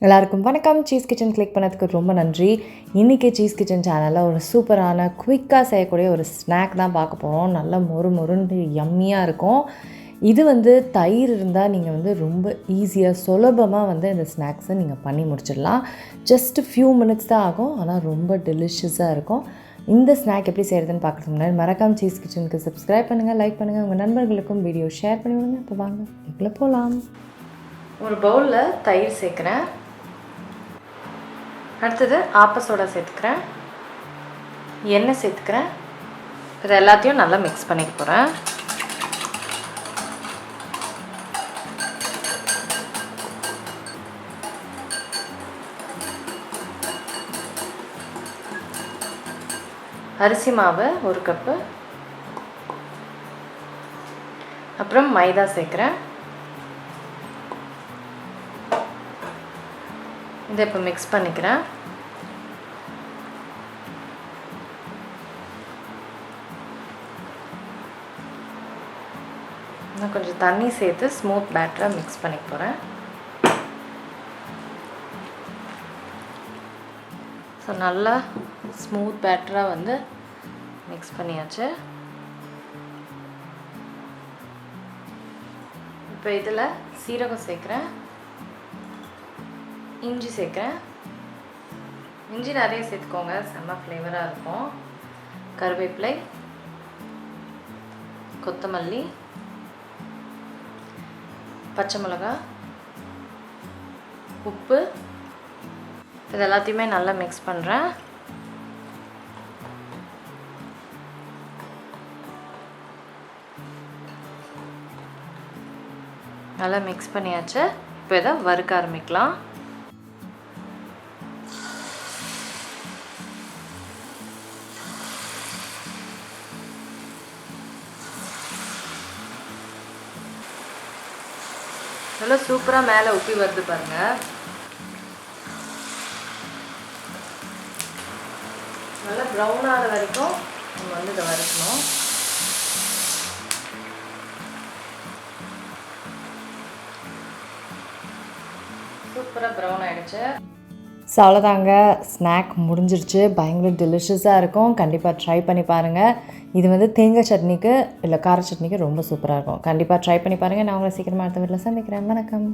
எல்லாருக்கும் வணக்கம். Cheese kitchen click பண்ணதுக்கு ரொம்ப நன்றி. இன்றைக்கி சீஸ் கிச்சன் சேனலில் ஒரு சூப்பரான குயிக்காக செய்யக்கூடிய ஒரு ஸ்நாக் தான் பார்க்க போகிறோம். நல்லா மொறுன்னு யம்மியாக இருக்கும். இது தயிர் இருந்தால் நீங்கள் ரொம்ப ஈஸியாக சுலபமாக இந்த ஸ்நாக்ஸை நீங்கள் பண்ணி முடிச்சிடலாம். ஜஸ்ட் ஃபியூ மினிட்ஸ் தான் ஆகும், ஆனால் ரொம்ப டெலிஷியஸாக இருக்கும். இந்த ஸ்நாக் எப்படி செய்கிறதுன்னு பார்க்குறதுக்கு முன்னாடி மறக்காம சீஸ் கிச்சனுக்கு சப்ஸ்கிரைப் பண்ணுங்கள், லைக் பண்ணுங்கள், உங்கள் நண்பர்களுக்கும் வீடியோ ஷேர் பண்ணி விடுங்க. இப்போ வாங்க வீட்டில் போகலாம். ஒரு பவுலில் தயிர் சேர்க்குறேன். அடுத்தது ஆப்ப சோடா சேர்த்துக்கிறேன், எண்ணெய் சேர்த்துக்கிறேன். இது எல்லாத்தையும் நல்லா மிக்ஸ் பண்ணிக்க போகிறேன். அரிசி மாவு 1 கப்பு, அப்புறம் மைதா சேர்க்குறேன். இதை இப்போ மிக்ஸ் பண்ணிக்கிறேன். இன்னும் கொஞ்சம் தண்ணி சேர்த்து ஸ்மூத் பேட்டராக மிக்ஸ் பண்ணிக்க போகிறேன். ஸோ நல்லா ஸ்மூத் பேட்டராக மிக்ஸ் பண்ணியாச்சு. இப்போ இதில் சீரகம் சேர்க்குறேன், இஞ்சி சேர்க்குறேன். இஞ்சி நிறைய சேர்த்துக்கோங்க, செம்ம ஃப்ளேவராக இருக்கும். கருவேப்பிலை, கொத்தமல்லி, பச்சை மிளகாய், உப்பு, இது எல்லாத்தையுமே நல்லா மிக்ஸ் பண்ணுறேன். நல்லா மிக்ஸ் பண்ணியாச்சு. இப்போ இதை வறுக்க ஆரம்பிக்கலாம். நல்லா சூப்பராக மேலே உப்பி வருது பாருங்கள். நல்லா ப்ரௌன் ஆகிற வரைக்கும் நம்ம இதை வறுக்கணும். சூப்பராக ப்ரௌன் ஆகிடுச்சு. ஸோ அவ்வளோதாங்க, ஸ்நாக் முடிஞ்சிருச்சு. பயங்கர டெலிஷியஸாக இருக்கும். கண்டிப்பாக ட்ரை பண்ணி பாருங்கள். இது தேங்காய் சட்னிக்கு இல்லை கார சட்னிக்கு ரொம்ப சூப்பராக இருக்கும். கண்டிப்பாக ட்ரை பண்ணி பாருங்கள். நான் உங்களை சீக்கிரமாக அடுத்த வீட்டில் சந்திக்கிறேன். வணக்கம்.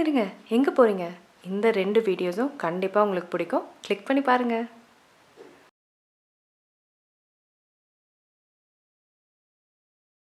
இருங்க எங்கே போகிறீங்க? இந்த 2 வீடியோஸும் கண்டிப்பாக உங்களுக்கு பிடிக்கும். கிளிக் பண்ணி பாருங்கள்.